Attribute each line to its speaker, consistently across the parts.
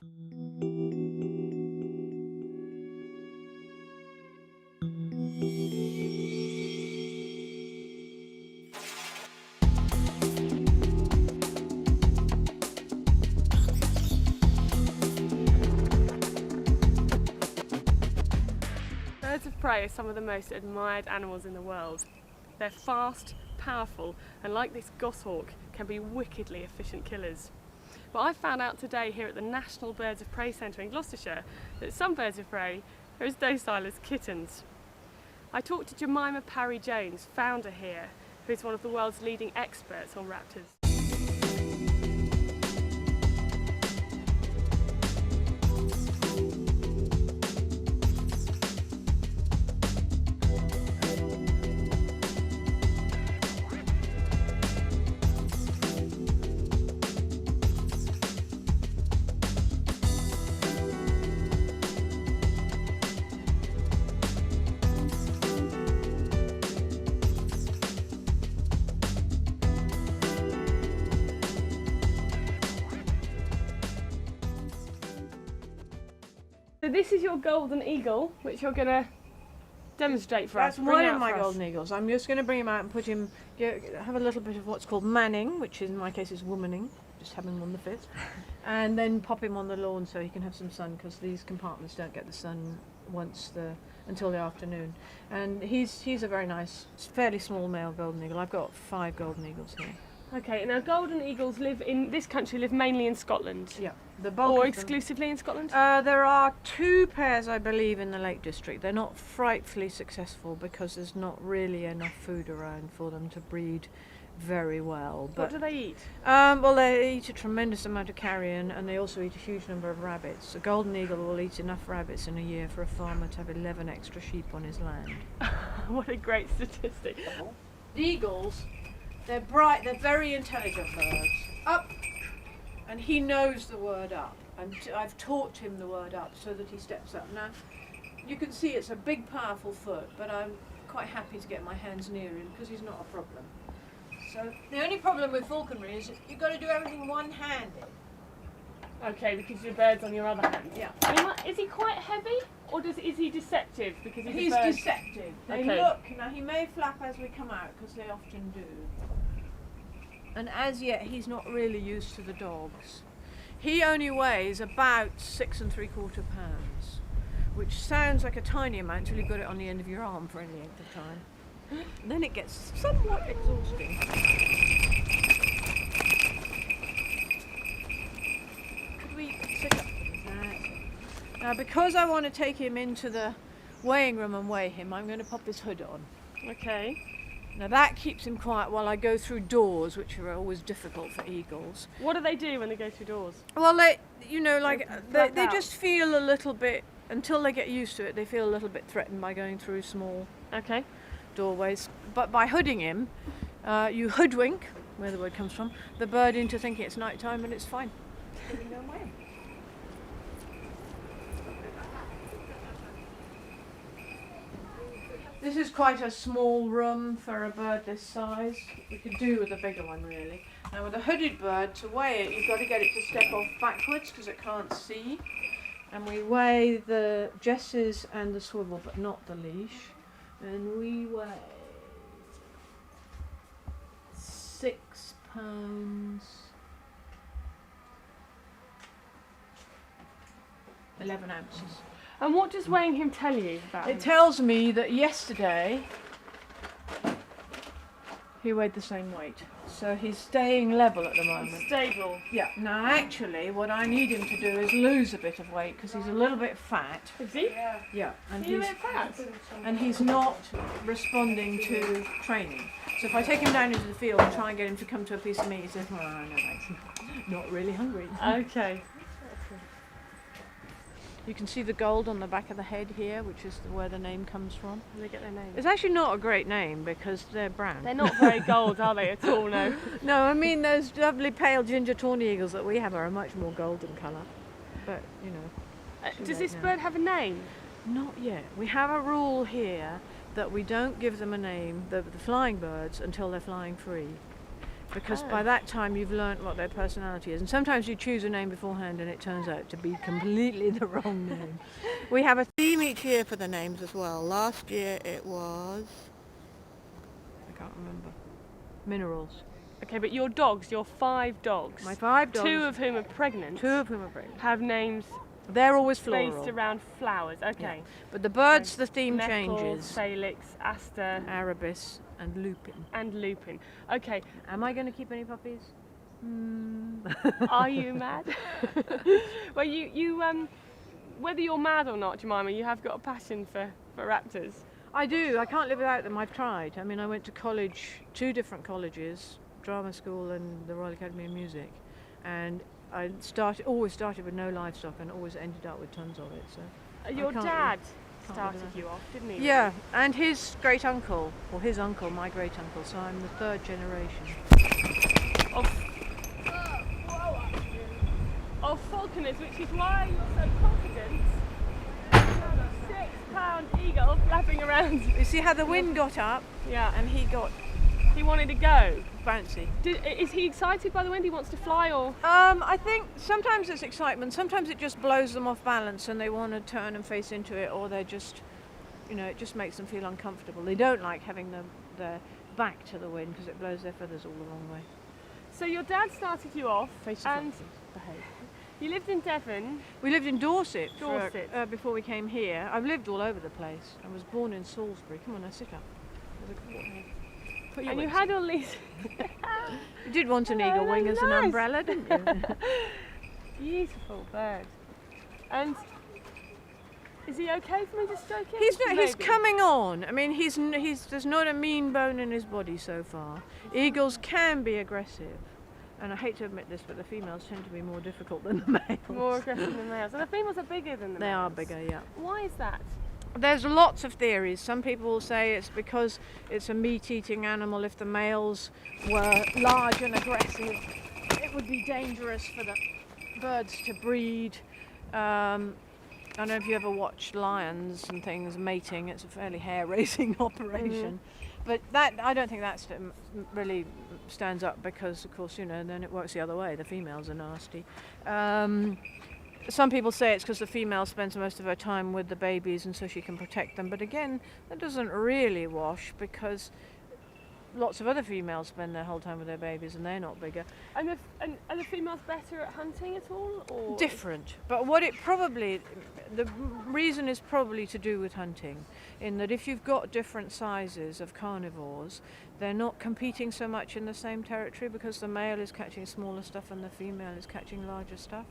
Speaker 1: Birds of prey are some of the most admired animals in the world. They're fast, powerful, and like this goshawk, can be wickedly efficient killers. But I found out today here at the National Birds of Prey Centre in Gloucestershire that some birds of prey are as docile as kittens. I talked to Jemima Parry-Jones, founder here, who is one of the world's leading experts on raptors. So this is your golden eagle, which you're going to demonstrate for us.
Speaker 2: That's one of my golden eagles. I'm just going to bring him out and put him, have a little bit of what's called manning, which in my case is womaning, just having him on the fit, and then pop him on the lawn so he can have some sun, because these compartments don't get the sun until the afternoon. And he's a very nice, fairly small male golden eagle. I've got 5 golden eagles here.
Speaker 1: Okay, now golden eagles live in this country, live mainly in Scotland.
Speaker 2: Yeah. The bulk
Speaker 1: or
Speaker 2: of
Speaker 1: exclusively in Scotland?
Speaker 2: There are 2 pairs, I believe, in the Lake District. They're not frightfully successful because there's not really enough food around for them to breed very well.
Speaker 1: But what do they eat?
Speaker 2: Well, they eat a tremendous amount of carrion, and they also eat a huge number of rabbits. A golden eagle will eat enough rabbits in a year for a farmer to have 11 extra sheep on his land.
Speaker 1: What a great statistic.
Speaker 2: Eagles, they're bright, they're very intelligent birds. Up! And he knows the word up, and I've taught him the word up so that he steps up. Now, you can see it's a big, powerful foot, but I'm quite happy to get my hands near him because he's not a problem. So the only problem with falconry is you've got to do everything one-handed.
Speaker 1: Okay, because your bird's on your other hand.
Speaker 2: Yeah.
Speaker 1: Is he quite heavy, or is he deceptive? Because
Speaker 2: he's deceptive. They
Speaker 1: okay.
Speaker 2: Look, now he may flap as we come out, because they often do. And as yet, he's not really used to the dogs. He only weighs about 6 3/4 pounds, which sounds like a tiny amount until you've got it on the end of your arm for any length of time. And then it gets somewhat exhausting. Could we sit up with that? Now, because I want to take him into the weighing room and weigh him, I'm going to pop his hood on.
Speaker 1: Okay.
Speaker 2: Now that keeps him quiet while I go through doors, which are always difficult for eagles.
Speaker 1: What do they do when they go through doors?
Speaker 2: Well, they just feel a little bit, until they get used to it, they feel a little bit threatened by going through small doorways. But by hooding him, you hoodwink, where the word comes from, the bird into thinking it's night time and it's fine. This is quite a small room for a bird this size. We could do with a bigger one, really. Now with a hooded bird, to weigh it, you've got to get it to step off backwards because it can't see. And we weigh the jesses and the swivel, but not the leash. And we weigh 6 pounds, 11 ounces.
Speaker 1: And what does weighing him tell you about him?
Speaker 2: It tells me that yesterday he weighed the same weight. So he's staying level at the moment.
Speaker 1: Stable.
Speaker 2: Yeah. Now actually what I need him to do is lose a bit of weight because he's a little bit fat.
Speaker 1: Is he?
Speaker 2: Yeah. And
Speaker 1: He's a bit fat?
Speaker 2: And he's not responding to training. So if I take him down into the field and try and get him to come to a piece of meat, he says, well, no thanks. Not really hungry.
Speaker 1: Okay.
Speaker 2: You can see the gold on the back of the head here, which is where the name comes from.
Speaker 1: Where do they get their name?
Speaker 2: It's actually not a great name because they're brown.
Speaker 1: They're not very gold, are they, at all, no?
Speaker 2: No, I mean those lovely pale ginger tawny eagles that we have are a much more golden colour. But, you know.
Speaker 1: Does this bird have a name?
Speaker 2: Not yet. We have a rule here that we don't give them a name, the flying birds, until they're flying free. because by that time you've learnt what their personality is. And sometimes you choose a name beforehand and it turns out to be completely the wrong name. We have a theme each year for the names as well. Last year it was, I can't remember, minerals.
Speaker 1: Okay, but your dogs, your 5 dogs,
Speaker 2: My 5 dogs,
Speaker 1: 2 of whom are pregnant, have names
Speaker 2: they're always floral.
Speaker 1: based around flowers. Okay.
Speaker 2: Yeah. But the birds,
Speaker 1: So
Speaker 2: the theme
Speaker 1: nettle,
Speaker 2: changes.
Speaker 1: salix, aster,
Speaker 2: Arabis and lupin.
Speaker 1: and lupin. Okay.
Speaker 2: Am I going to keep any puppies?
Speaker 1: Are you mad? Well, you whether you're mad or not, Jemima, you have got a passion for raptors.
Speaker 2: I do. I can't live without them. I've tried. I mean, I went to college, 2 different colleges, drama school and the Royal Academy of Music, and I always started with no livestock and always ended up with tons of it. So
Speaker 1: Your
Speaker 2: can't
Speaker 1: dad
Speaker 2: can't
Speaker 1: started
Speaker 2: live
Speaker 1: you off, didn't he?
Speaker 2: yeah, and his great uncle, or his uncle, my great uncle. So I'm the 3rd generation.
Speaker 1: Of falconers, which is why you're so confident. 6-pound eagle flapping around.
Speaker 2: You see how the wind got up?
Speaker 1: Yeah.
Speaker 2: And
Speaker 1: He wanted to go.
Speaker 2: bouncy.
Speaker 1: Is he excited by the wind? He wants to fly, or?
Speaker 2: I think sometimes it's excitement, sometimes it just blows them off balance and they want to turn and face into it, or they just, it just makes them feel uncomfortable. They don't like having their back to the wind because it blows their feathers all the wrong way.
Speaker 1: So your dad started you off,
Speaker 2: Face to
Speaker 1: and
Speaker 2: face.
Speaker 1: behave. You lived in Devon.
Speaker 2: We lived in Dorset,
Speaker 1: Dorset.
Speaker 2: before we came here. I've lived all over the place. I was born in Salisbury. Come on, now sit up. Put your
Speaker 1: And you
Speaker 2: wings
Speaker 1: had
Speaker 2: in.
Speaker 1: all these.
Speaker 2: You did want an
Speaker 1: Hello,
Speaker 2: eagle wing
Speaker 1: that's
Speaker 2: as an
Speaker 1: nice.
Speaker 2: umbrella, didn't you?
Speaker 1: Beautiful bird. And is he okay for me to stroke him?
Speaker 2: He's
Speaker 1: Maybe.
Speaker 2: coming on. I mean, there's not a mean bone in his body so far. Eagles can be aggressive, and I hate to admit this, but the females tend to be more difficult than the males.
Speaker 1: More aggressive than males. And the females are bigger than the males.
Speaker 2: They are bigger, yeah.
Speaker 1: Why is that?
Speaker 2: There's lots of theories. Some people will say it's because it's a meat-eating animal. If the males were large and aggressive, it would be dangerous for the birds to breed. I don't know if you ever watched lions and things mating. It's a fairly hair-raising operation. But I don't think that really stands up because, of course, then it works the other way. The females are nasty. Some people say it's because the female spends most of her time with the babies and so she can protect them. But again, that doesn't really wash because lots of other females spend their whole time with their babies and they're not bigger.
Speaker 1: And are the females better at hunting at all? Or
Speaker 2: Different. But the reason is probably to do with hunting, in that if you've got different sizes of carnivores, they're not competing so much in the same territory because the male is catching smaller stuff and the female is catching larger stuff.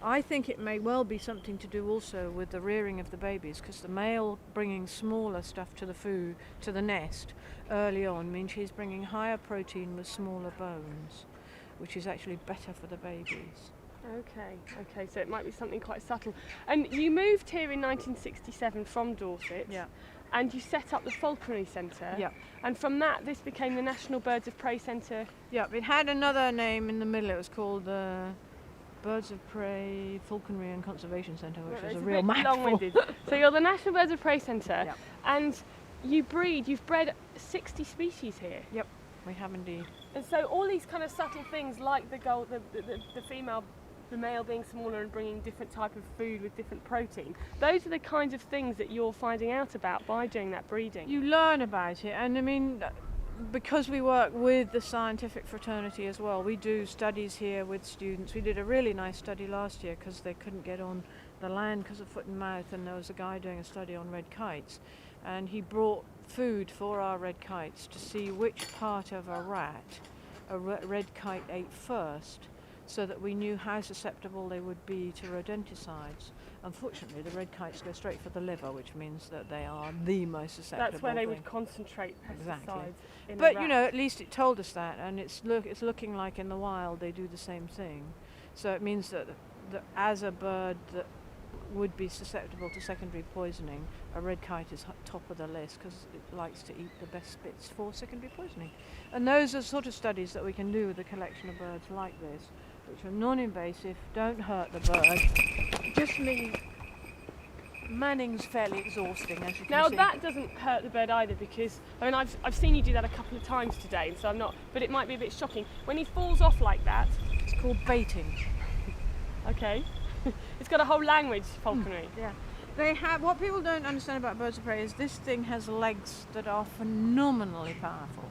Speaker 2: I think it may well be something to do also with the rearing of the babies, because the male bringing smaller stuff to the nest early on means he's bringing higher protein with smaller bones, which is actually better for the babies.
Speaker 1: Okay, so it might be something quite subtle. And you moved here in 1967 from Dorset.
Speaker 2: Yeah.
Speaker 1: And you set up the Falconry Centre.
Speaker 2: Yeah.
Speaker 1: And from that, this became the National Birds of Prey Centre.
Speaker 2: Yeah, it had another name in the middle. It was called the Birds of Prey Falconry and Conservation Centre, which is a real mouthful.
Speaker 1: Long-winded. So you're the National Birds of Prey Centre.
Speaker 2: Yeah.
Speaker 1: And you've bred 60 species here.
Speaker 2: Yep, we have indeed.
Speaker 1: And so all these kind of subtle things like the female, the male being smaller and bringing different type of food with different protein, those are the kinds of things that you're finding out about by doing that breeding.
Speaker 2: You learn about it, and I mean, because we work with the scientific fraternity as well, we do studies here with students. We did a really nice study last year because they couldn't get on the land because of foot and mouth, and there was a guy doing a study on red kites, and he brought food for our red kites to see which part of a rat a red kite ate first, so that we knew how susceptible they would be to rodenticides. Unfortunately, the red kites go straight for the liver, which means that they are the most susceptible.
Speaker 1: That's where they
Speaker 2: thing.
Speaker 1: would concentrate pesticides.
Speaker 2: Exactly.
Speaker 1: In
Speaker 2: But
Speaker 1: a
Speaker 2: you
Speaker 1: rat.
Speaker 2: know, at least it told us that, and it's looking like in the wild they do the same thing. So it means that as a bird that would be susceptible to secondary poisoning, a red kite is top of the list because it likes to eat the best bits for secondary poisoning. And those are sort of studies that we can do with a collection of birds like this, which are non-invasive, don't hurt the bird, just mean Manning's fairly exhausting, as you can
Speaker 1: Now
Speaker 2: see.
Speaker 1: that doesn't hurt the bird either, because I mean I've seen you do that a couple of times today, so I'm not. But it might be a bit shocking when he falls off like that.
Speaker 2: It's called baiting.
Speaker 1: Okay, it's got a whole language, falconry.
Speaker 2: Yeah. They have, what people don't understand about birds of prey is this thing has legs that are phenomenally powerful.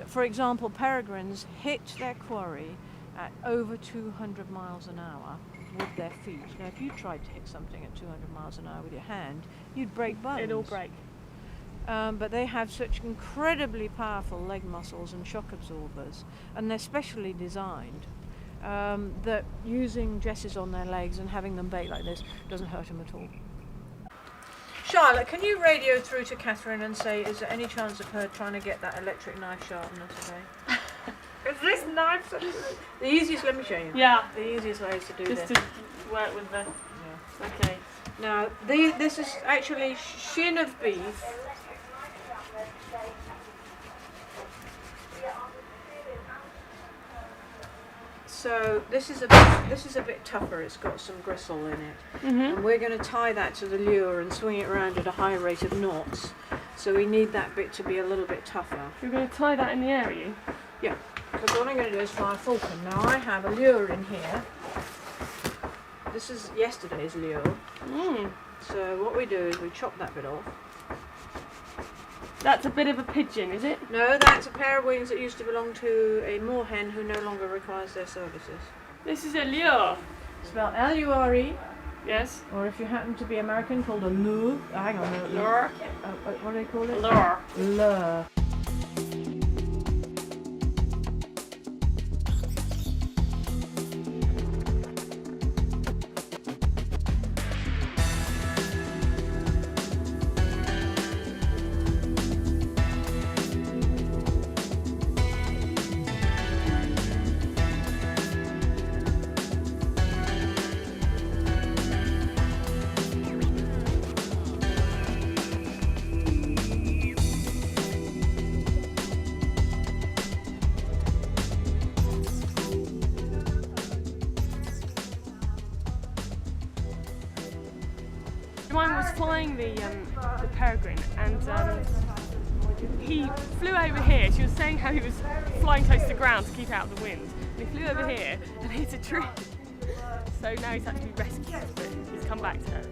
Speaker 2: For example, peregrines hit their quarry at over 200 miles an hour with their feet. Now, if you tried to hit something at 200 miles an hour with your hand, you'd break bones.
Speaker 1: It'll break.
Speaker 2: But they have such incredibly powerful leg muscles and shock absorbers, and they're specially designed that using jesses on their legs and having them bait like this doesn't hurt them at all. Charlotte, can you radio through to Catherine and say, is there any chance of her trying to get that electric knife sharpener today? Is this knife the easiest? Let me show you.
Speaker 1: Yeah.
Speaker 2: The easiest way is to do
Speaker 1: Just
Speaker 2: this.
Speaker 1: to work with the.
Speaker 2: Yeah.
Speaker 1: Okay.
Speaker 2: Now, this is actually shin of beef. So this is a bit tougher. It's got some gristle in it, and we're going to tie that to the lure and swing it around at a high rate of knots. So we need that bit to be a little bit tougher.
Speaker 1: You're going to tie that in the air, are you?
Speaker 2: Yeah. Because what I'm going to do is fly a falcon. Now I have a lure in here. This is yesterday's lure. So what we do is we chop that bit off.
Speaker 1: That's a bit of a pigeon, is it?
Speaker 2: No, that's a pair of wings that used to belong to a moorhen who no longer requires their services.
Speaker 1: This is a lure.
Speaker 2: Spelled L-U-R-E,
Speaker 1: Yes.
Speaker 2: or if you happen to be American, called a lure. Hang on, no,
Speaker 1: Lure.
Speaker 2: what do they call it?
Speaker 1: Lure.
Speaker 2: Lure.
Speaker 1: Mine was flying the peregrine, and he flew over here. She was saying how he was flying close to the ground to keep out of the wind. And he flew over here and hit a tree. So now he's actually rescued it. He's come back to her.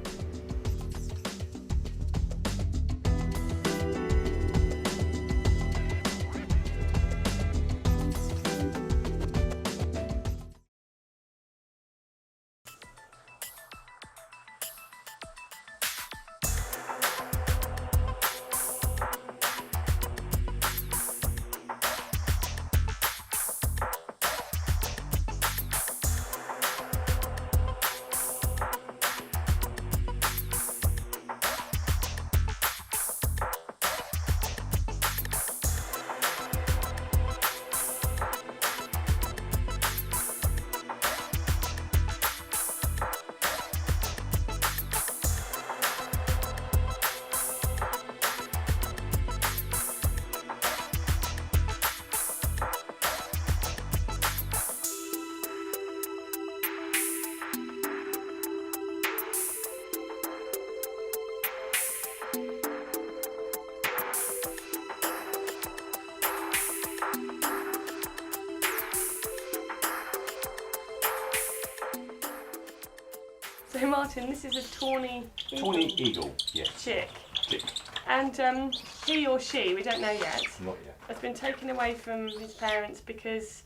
Speaker 1: So Martin, this is a tawny
Speaker 3: eagle, yes.
Speaker 1: chick.
Speaker 3: Chick.
Speaker 1: And he or she, we don't know yet,
Speaker 3: Not yet.
Speaker 1: has been taken away from his parents because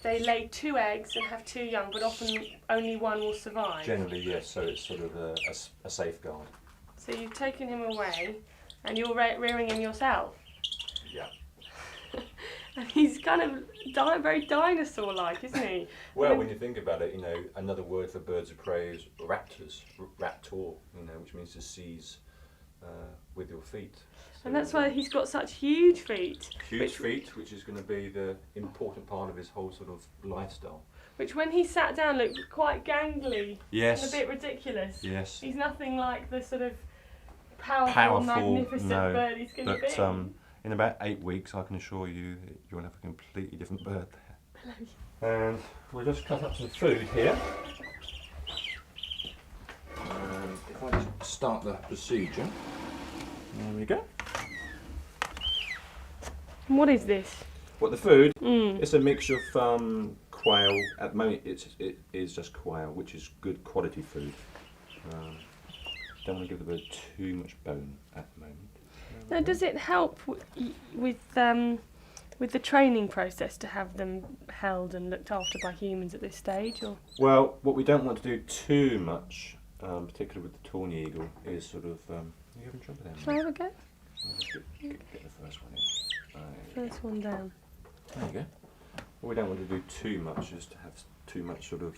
Speaker 1: they lay 2 eggs and have 2 young, but often only one will survive.
Speaker 3: Generally, yes, so it's sort of a safeguard.
Speaker 1: So you've taken him away and you're rearing him yourself.
Speaker 3: Yeah.
Speaker 1: And he's kind of very dinosaur-like, isn't he?
Speaker 3: Well, when you think about it, you know, another word for birds of prey is raptors, raptor, you know, which means to seize with your feet. So,
Speaker 1: And that's why he's got such huge feet.
Speaker 3: huge feet, which is going to be the important part of his whole sort of lifestyle.
Speaker 1: Which when he sat down looked quite gangly
Speaker 3: Yes.
Speaker 1: and a bit ridiculous.
Speaker 3: Yes.
Speaker 1: He's nothing like the sort of powerful magnificent
Speaker 3: no,
Speaker 1: bird he's going to be.
Speaker 3: but in about 8 weeks, I can assure you that you'll have a completely different bird there. And we'll just cut up some food here. And if I just start the procedure. There we go.
Speaker 1: And what is this?
Speaker 3: What, the food?
Speaker 1: Mm.
Speaker 3: It's a mixture of quail. At the moment, it is just quail, which is good quality food. Don't want to give the bird too much bone at the moment.
Speaker 1: Now, does it help with the training process to have them held and looked after by humans at this stage, or?
Speaker 3: Well, what we don't want to do too much, particularly with the tawny eagle, is sort of. You having trouble there?
Speaker 1: Shall I have a go?
Speaker 3: Get the first one in.
Speaker 1: First one down.
Speaker 3: There you go. What we don't want to do too much is to have too much sort of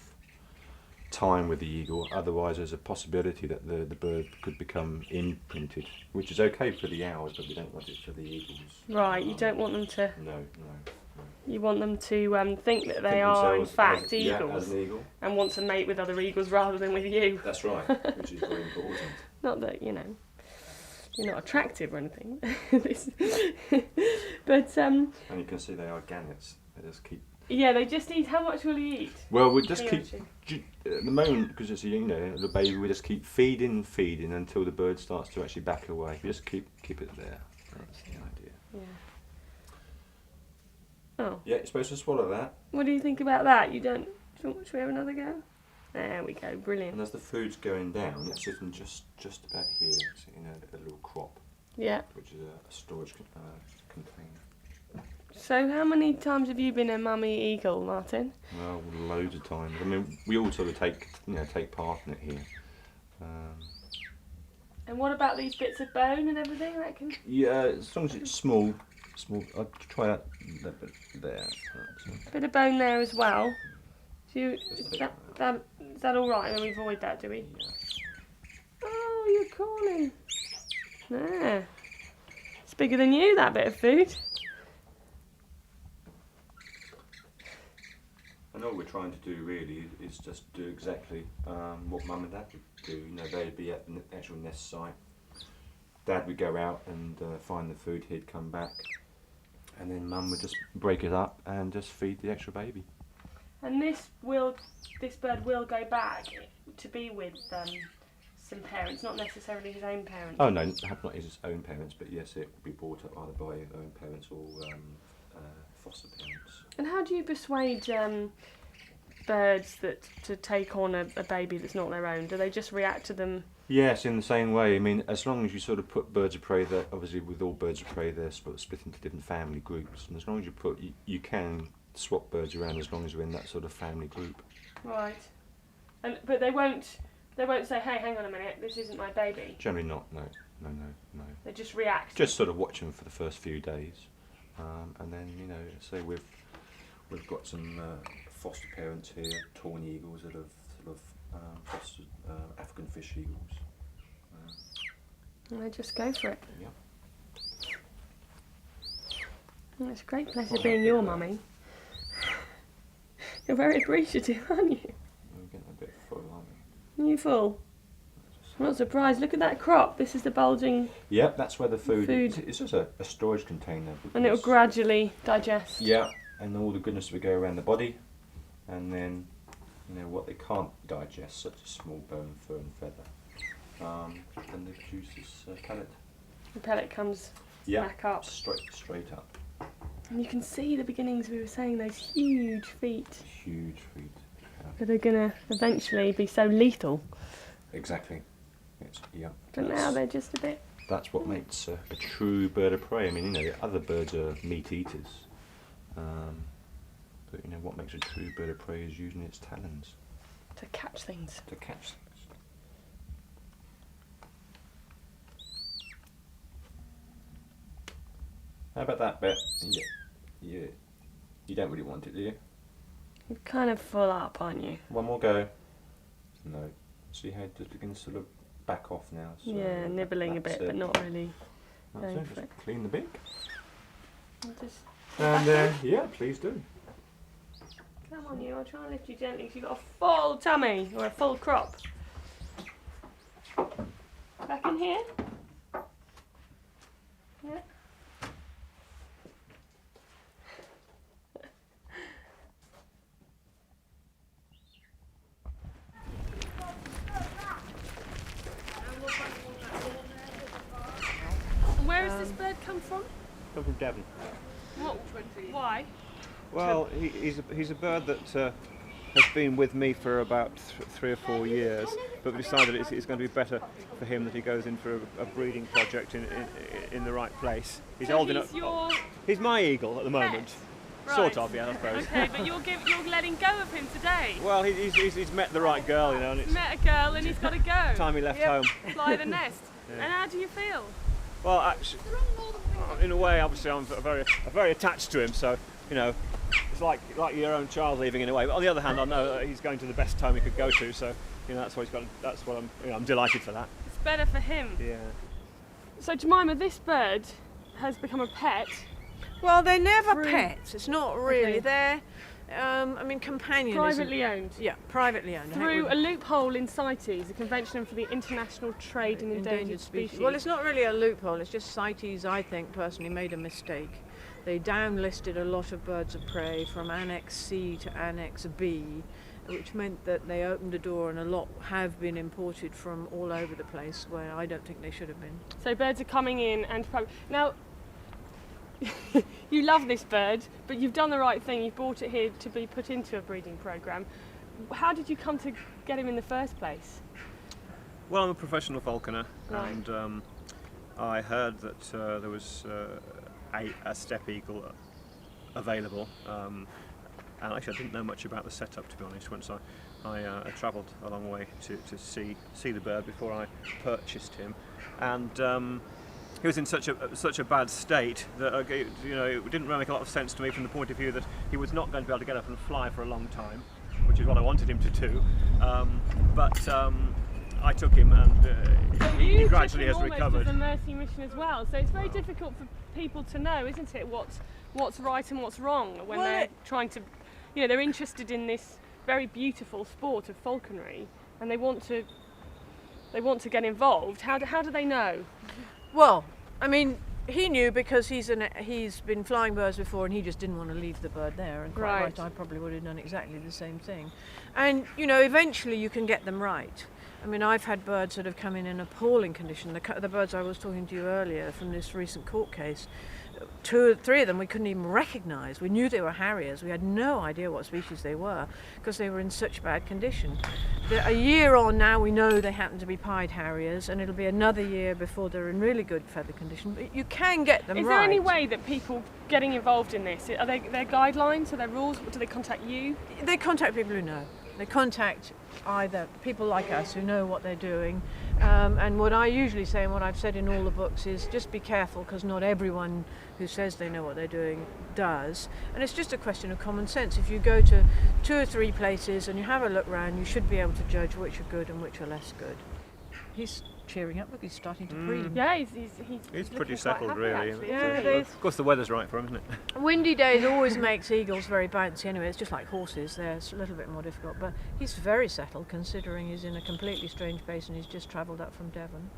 Speaker 3: time with the eagle, otherwise there's a possibility that the bird could become imprinted, which is okay for the owls, but we don't want it for the eagles.
Speaker 1: Right, you don't want them to.
Speaker 3: No.
Speaker 1: You want them to think that they are in fact eagles,
Speaker 3: yeah, as an eagle,
Speaker 1: and want to mate with other eagles rather than with you.
Speaker 3: That's right, which is very important.
Speaker 1: Not that you're not attractive or anything, but
Speaker 3: And you can see they are gannets. They just keep.
Speaker 1: Yeah, they just eat. How much will he eat?
Speaker 3: Well, we just keep at the moment, because it's the baby. We just keep feeding until the bird starts to actually back away. We just keep it there. That's the idea.
Speaker 1: Yeah. Oh.
Speaker 3: Yeah, you're supposed to swallow that.
Speaker 1: What do you think about that? You don't. Should we have another go? There we go. Brilliant.
Speaker 3: And as the food's going down, it's sitting just about here. It's in a little crop.
Speaker 1: Yeah.
Speaker 3: Which is a storage container.
Speaker 1: So how many times have you been a mummy eagle, Martin?
Speaker 3: Well, loads of times. I mean, we all sort of take part in it here.
Speaker 1: And what about these bits of bone and everything? That can.
Speaker 3: Yeah, as long as it's small. I'll try that bit there.
Speaker 1: Bit of bone there as well. Is that all right? And we avoid that, do we?
Speaker 3: Yeah.
Speaker 1: Oh, you're calling. There. It's bigger than you, that bit of food.
Speaker 3: And all we're trying to do really is just do exactly what Mum and Dad would do. They'd be at the actual nest site. Dad would go out and find the food. He'd come back, and then Mum would just break it up and just feed the extra baby.
Speaker 1: And this bird will go back to be with some parents, not necessarily his own parents.
Speaker 3: Oh no, not his own parents, but yes, it will be brought up either by his own parents or foster parents.
Speaker 1: And how do you persuade birds to take on a baby that's not their own? Do they just react to them?
Speaker 3: Yes, in the same way. I mean, as long as you sort of put birds of prey, that obviously with all birds of prey they're sort of split into different family groups, and as long as you can swap birds around as long as you're in that sort of family group.
Speaker 1: Right. But they won't say, hey, hang on a minute, this isn't my baby.
Speaker 3: Generally not. No.
Speaker 1: They just react.
Speaker 3: Just sort of watch them for the first few days, and then say we've got some foster parents here, tawny eagles that have sort of fostered African fish eagles.
Speaker 1: And they just go for it.
Speaker 3: Yeah.
Speaker 1: Well, it's a great pleasure being your mummy. You're very appreciative, aren't you?
Speaker 3: We're getting a bit full, aren't we?
Speaker 1: Are you full? I'm not surprised. Look at that crop. This is the bulging.
Speaker 3: Yep, that's where the food. It's just a storage container.
Speaker 1: And it will gradually digest.
Speaker 3: Yeah, and all the goodness will go around the body, and then what they can't digest, such as small bone, fur, and feather. Then they produce this pellet.
Speaker 1: The pellet comes back up.
Speaker 3: Straight up.
Speaker 1: And you can see the beginnings, we were saying, those huge feet.
Speaker 3: Huge feet. Yeah.
Speaker 1: That are going to eventually be so lethal.
Speaker 3: Exactly.
Speaker 1: But now they're just a bit.
Speaker 3: That's what makes a true bird of prey. I mean, other birds are meat eaters. But what makes a true bird of prey is using its talons.
Speaker 1: To catch things.
Speaker 3: How about that bit? Yeah. You don't really want it, do you?
Speaker 1: You're kind of full up, aren't you?
Speaker 3: One more go. No. See how it just begins to look back off now. So
Speaker 1: yeah, nibbling a bit, but not really going for it.
Speaker 3: Just clean the beak.
Speaker 1: And
Speaker 3: yeah, please do.
Speaker 1: Come on, I'll try and lift you gently because you've got a full tummy or a full crop. Back in here. Yeah. from?
Speaker 4: Come from Devon.
Speaker 1: What? Why?
Speaker 4: Well, he's a bird that has been with me for about 3 or 4 years, but we decided it's going to be better for him that he goes in for a breeding project in the right place. He's
Speaker 1: So
Speaker 4: old
Speaker 1: he's
Speaker 4: enough.
Speaker 1: your
Speaker 4: He's my eagle at the moment.
Speaker 1: Right.
Speaker 4: Sort of, yeah, I suppose.
Speaker 1: Okay, but you're letting go of him today.
Speaker 4: Well, he's met the right girl, you know, and it's
Speaker 1: Met a girl and he's got to go.
Speaker 4: time he left home.
Speaker 1: Fly the nest.
Speaker 4: Yeah.
Speaker 1: And how do you feel?
Speaker 4: Well, actually, in a way, obviously, I'm very attached to him. So, you know, it's like your own child leaving in a way. But on the other hand, I know that he's going to the best home he could go to. So, you know, that's what he's got. That's what I'm delighted for that.
Speaker 1: It's better for him.
Speaker 4: Yeah.
Speaker 1: So Jemima, this bird has become a pet.
Speaker 2: Well, they're never
Speaker 1: Through-
Speaker 2: pets. It's not really.
Speaker 1: Okay.
Speaker 2: They're, companion.
Speaker 1: Privately owned.
Speaker 2: Yeah, privately owned. I think
Speaker 1: Through
Speaker 2: we-
Speaker 1: a loophole in CITES, the Convention for the International Trade in Endangered Species.
Speaker 2: Well, it's not really a loophole. It's just CITES, I think, personally made a mistake. They downlisted a lot of birds of prey from Annex C to Annex B, which meant that they opened a door and a lot have been imported from all over the place where I don't think they should have been.
Speaker 1: So birds are coming in and now you love this bird, but you've done the right thing. You've brought it here to be put into a breeding programme. How did you come to get him in the first place?
Speaker 4: Well, I'm a professional falconer,
Speaker 1: Right.
Speaker 4: and I heard that there was a steppe eagle available. And actually, I didn't know much about the setup, to be honest. Once I travelled a long way to see the bird before I purchased him, and he was in such a bad state that it didn't really make a lot of sense to me from the point of view that he was not going to be able to get up and fly for a long time, which is what I wanted him to do. But I took him, and he gradually has recovered.
Speaker 1: It's a mercy mission as well, so it's very difficult for people to know, isn't it, what's right and what's wrong when they're trying to, they're interested in this very beautiful sport of falconry, and they want to get involved. How do they know?
Speaker 2: Well, I mean, he knew because he's been flying birds before and he just didn't want to leave the bird there. And quite right, I probably would have done exactly the same thing. And, eventually you can get them right. I mean, I've had birds that have come in appalling condition. The birds I was talking to you earlier from this recent court case, 2 or 3 of them we couldn't even recognise. We knew they were harriers. We had no idea what species they were because they were in such bad condition. A year on now, we know they happen to be pied harriers, and it'll be another year before they're in really good feather condition. But you can get them right.
Speaker 1: Is there any way that people getting involved in this, are there guidelines, are there rules? Do they contact you?
Speaker 2: They contact people who know. They contact either people like us who know what they're doing, and what I usually say and what I've said in all the books is just be careful, because not everyone who says they know what they're doing does, and it's just a question of common sense. If you go to 2 or 3 places and you have a look around, you should be able to judge which are good and which are less good. He's cheering up. Look, he's starting to preen.
Speaker 1: Yeah, he's
Speaker 4: He's pretty
Speaker 1: looking
Speaker 4: settled,
Speaker 1: quite
Speaker 4: really.
Speaker 1: happy,
Speaker 2: Yeah,
Speaker 1: actually.
Speaker 2: it
Speaker 4: Of course, the weather's right for him, isn't it?
Speaker 2: Windy days always makes eagles very bouncy anyway. It's just like horses. They're a little bit more difficult, but he's very settled considering he's in a completely strange place and he's just travelled up from Devon.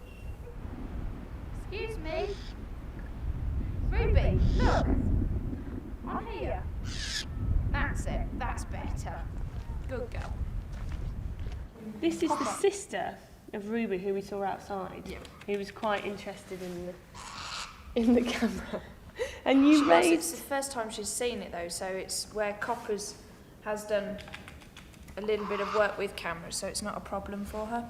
Speaker 5: Excuse me. Ruby, look. On here. That's it. That's better. Good girl.
Speaker 1: This is the sister of Ruby, who we saw outside.
Speaker 5: Yeah.
Speaker 1: Who was quite interested in the camera. And you
Speaker 5: It's the first time she's seen it though, so it's where Coppers has done a little bit of work with cameras, so it's not a problem for her.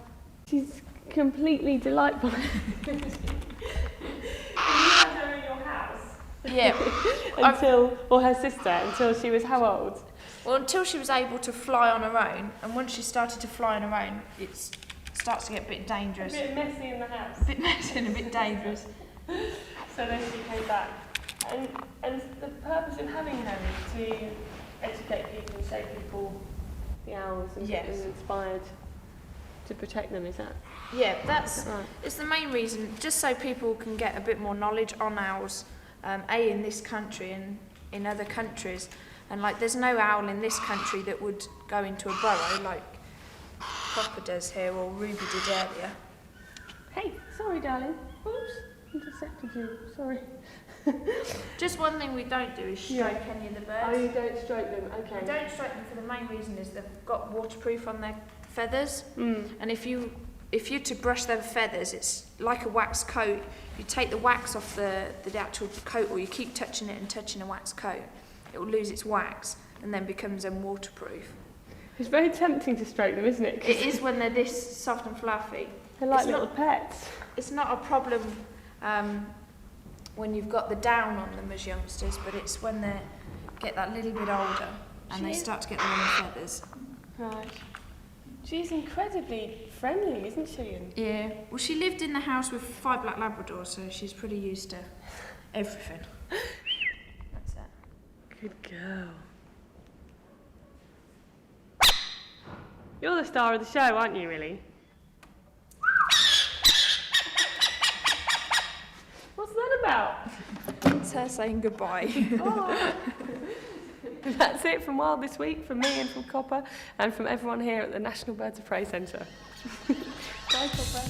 Speaker 1: She's completely delightful. You had her in your house?
Speaker 5: Yeah.
Speaker 1: Or her sister, until she was how old?
Speaker 5: Well, until she was able to fly on her own, and once she started to fly on her own, it starts to get a bit dangerous.
Speaker 1: A bit messy in the house.
Speaker 5: A bit messy and a bit dangerous.
Speaker 1: So then she came back. And the purpose of having her is to educate people and show people the owls and get them inspired to protect them, is that?
Speaker 5: Yeah, that's
Speaker 1: right?
Speaker 5: it's the main reason, just so people can get a bit more knowledge on owls, in this country and in other countries. And like, there's no owl in this country that would go into a burrow like Copper does here, or Ruby did earlier.
Speaker 1: Hey, sorry darling. Oops, intercepted you, sorry.
Speaker 5: Just one thing we don't do is stroke any of the birds.
Speaker 1: Oh, you don't stroke them, okay.
Speaker 5: We don't stroke them for the main reason is they've got waterproof on their feathers, and if you if you're to brush their feathers, it's like a wax coat. You take the wax off the actual coat, or you keep touching it and touching a wax coat, it will lose its wax and then becomes waterproof.
Speaker 1: It's very tempting to stroke them, isn't it?
Speaker 5: It is when they're this soft and fluffy.
Speaker 1: They're like
Speaker 5: It's
Speaker 1: little
Speaker 5: not-
Speaker 1: pets.
Speaker 5: It's not a problem when you've got the down on them as youngsters, but it's when they get that little bit older and they start to get the long feathers.
Speaker 1: Right. She's incredibly friendly, isn't she? And
Speaker 5: Yeah, well, she lived in the house with 5 black Labradors, so she's pretty used to everything. That's it.
Speaker 1: good girl. You're the star of the show, aren't you, really? What's that about?
Speaker 5: It's her saying goodbye.
Speaker 1: Oh. That's it from Wild this week, from me and from Copper, and from everyone here at the National Birds of Prey Centre. Bye, Copper.